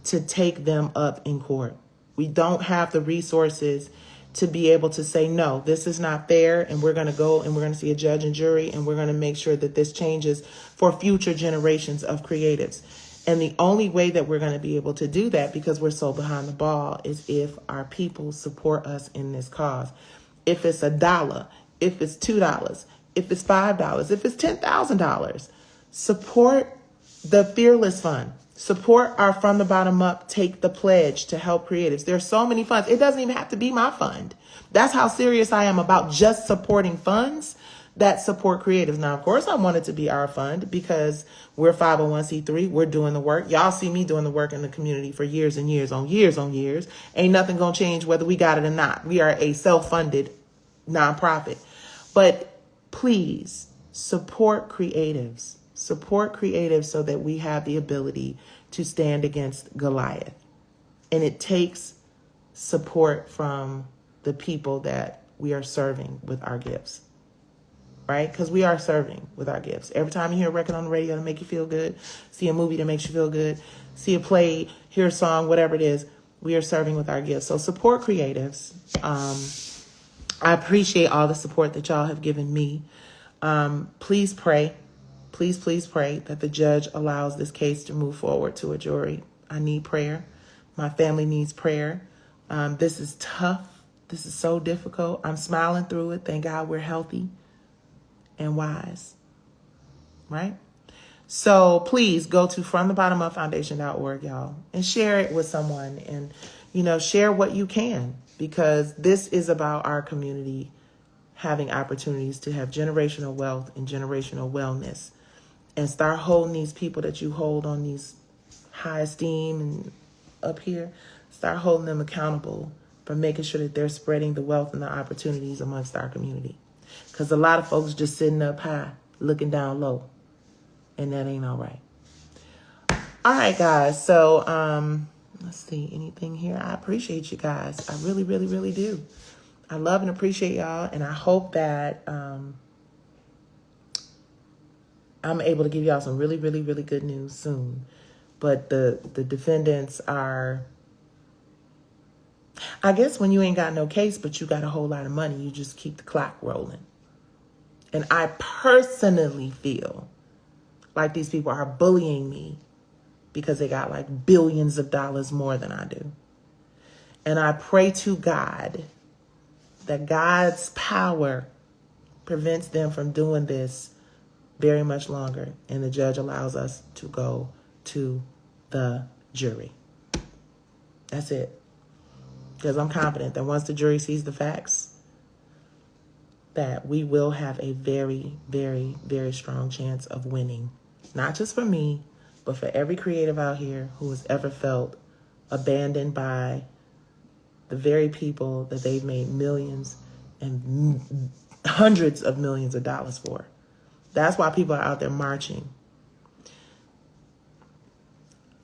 to take them up in court. We don't have the resources to be able to say, no, this is not fair, and we're going to go and we're going to see a judge and jury, and we're going to make sure that this changes for future generations of creatives. And the only way that we're going to be able to do that, because we're so behind the ball, is if our people support us in this cause. If it's $1, if it's $2, if it's $5, if it's $10,000, support the Fearless Fund. Support our From the Bottom Up, Take the Pledge to help creatives. There's so many funds. It doesn't even have to be my fund. That's how serious I am about just supporting funds that support creatives. Now, of course, I want it to be our fund because we're 501c3. We're doing the work. Y'all see me doing the work in the community for years and years on years on years. Ain't nothing going to change whether we got it or not. We are a self-funded nonprofit. But please support creatives. Support creatives so that we have the ability to stand against Goliath. And it takes support from the people that we are serving with our gifts, right? Because we are serving with our gifts. Every time you hear a record on the radio to make you feel good, see a movie that makes you feel good, see a play, hear a song, whatever it is, we are serving with our gifts. So support creatives. I appreciate all the support that y'all have given me. Please pray. Please, please pray that the judge allows this case to move forward to a jury. I need prayer. My family needs prayer. This is tough. This is so difficult. I'm smiling through it. Thank God we're healthy and wise, right? So please go to FromTheBottomUpFoundation.org, y'all, and share it with someone, and, you know, share what you can, because this is about our community having opportunities to have generational wealth and generational wellness. And start holding these people that you hold on these high esteem and up here, start holding them accountable for making sure that they're spreading the wealth and the opportunities amongst our community. Because a lot of folks just sitting up high, looking down low. And that ain't all right. All right, guys. So let's see, anything here? I appreciate you guys. I really, really, really do. I love and appreciate y'all. And I hope that I'm able to give y'all some really, really, really good news soon. But the defendants are, I guess when you ain't got no case, but you got a whole lot of money, you just keep the clock rolling. And I personally feel like these people are bullying me because they got like billions of dollars more than I do. And I pray to God that God's power prevents them from doing this very much longer, and the judge allows us to go to the jury. That's it. Because I'm confident that once the jury sees the facts, that we will have a very, very, very strong chance of winning. Not just for me, but for every creative out here who has ever felt abandoned by the very people that they've made millions and hundreds of millions of dollars for. That's why people are out there marching.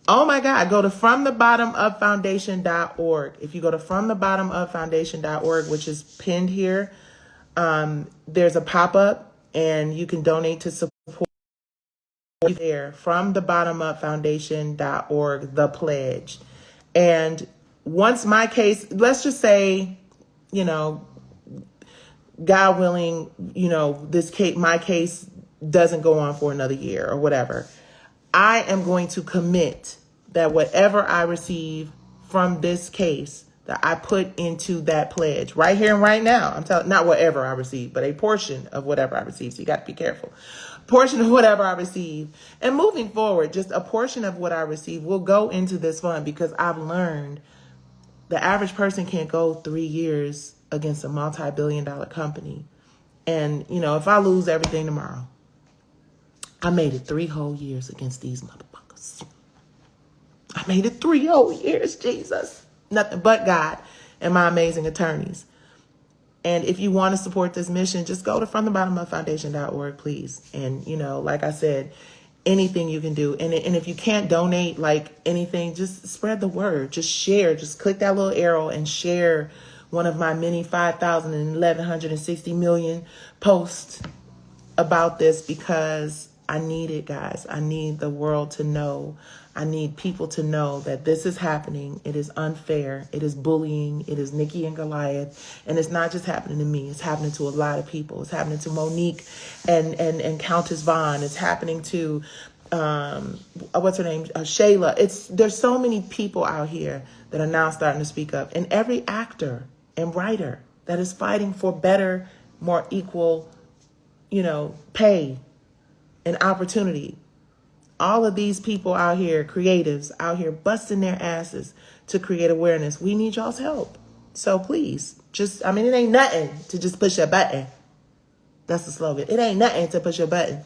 Oh my God, go to fromthebottomupfoundation.org. If you go to fromthebottomupfoundation.org, which is pinned here, there's a pop-up and you can donate to support there. Fromthebottomupfoundation.org, the pledge. And once my case, let's just say, you know, God willing, you know, my case doesn't go on for another year or whatever. I am going to commit that whatever I receive from this case, that I put into that pledge right here and right now. I'm telling, not whatever I receive, but a portion of whatever I receive. So you got to be careful. Portion of whatever I receive. And moving forward, just a portion of what I receive will go into this fund, because I've learned the average person can't go 3 years against a multi-billion-dollar company. And, you know, if I lose everything tomorrow, I made it 3 whole years against these motherfuckers. I made it 3 whole years, Jesus. Nothing but God and my amazing attorneys. And if you want to support this mission, just go to fromthebottomupfoundation.org, please. And, you know, like I said, anything you can do. And if you can't donate, like anything, just spread the word. Just share. Just click that little arrow and share one of my many 5,000 and 1,160 million posts about this, because I need it, guys. I need the world to know. I need people to know that this is happening. It is unfair. It is bullying. It is Nicci and Goliath. And it's not just happening to me. It's happening to a lot of people. It's happening to Monique and Countess Vaughn. It's happening to, what's her name? Shayla. There's so many people out here that are now starting to speak up. And every actor and writer that is fighting for better, more equal, you know, pay and opportunity. All of these people out here, creatives out here busting their asses to create awareness. We need y'all's help. So please, it ain't nothing to just push a button. That's the slogan. It ain't nothing to push a button.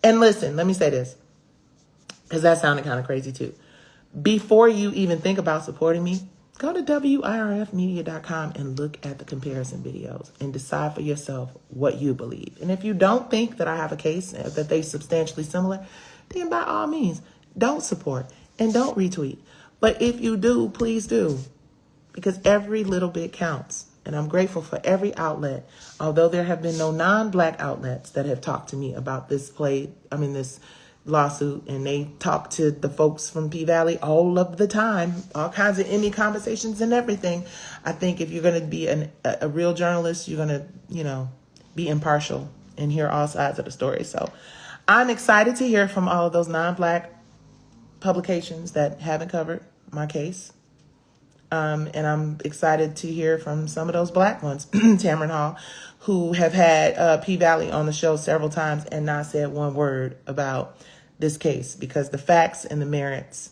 And listen, let me say this, because that sounded kind of crazy too. Before you even think about supporting me, go to WIRFmedia.com and look at the comparison videos and decide for yourself what you believe. And if you don't think that I have a case, that they're substantially similar, then by all means, don't support and don't retweet. But if you do, please do, because every little bit counts. And I'm grateful for every outlet, although there have been no non-Black outlets that have talked to me about this lawsuit, and they talk to the folks from P-Valley all of the time, all kinds of Emmy conversations and everything. I think if you're going to be a real journalist, you're going to, you know, be impartial and hear all sides of the story. So I'm excited to hear from all of those non-Black publications that haven't covered my case. And I'm excited to hear from some of those Black ones, Tamron Hall, who have had P-Valley on the show several times and not said one word about this case, because the facts and the merits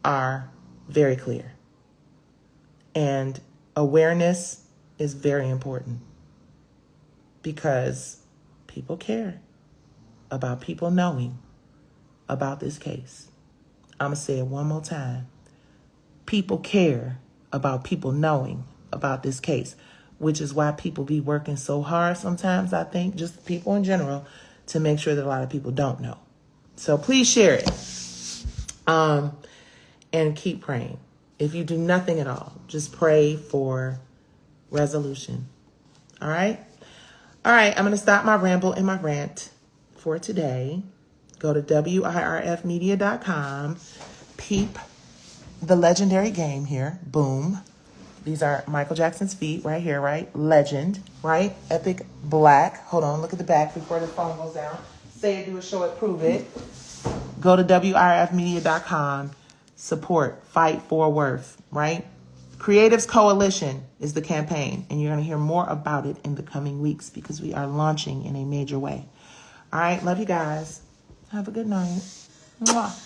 are very clear. And awareness is very important, because people care about people knowing about this case. I'm going to say it one more time. People care about people knowing about this case, which is why people be working so hard sometimes, I think, just people in general, to make sure that a lot of people don't know. So please share it. And keep praying. If you do nothing at all, just pray for resolution. All right? All right, I'm going to stop my ramble and my rant for today. Go to WIRFmedia.com. Peep the legendary game here. Boom. These are Michael Jackson's feet right here, right? Legend, right? Epic Black. Hold on, look at the back before the phone goes down. Say it, do it, show it, prove it. Go to WIRFmedia.com. Support, fight for worth, right? Creatives Coalition is the campaign, and you're going to hear more about it in the coming weeks, because we are launching in a major way. All right, love you guys. Have a good night. Mwah.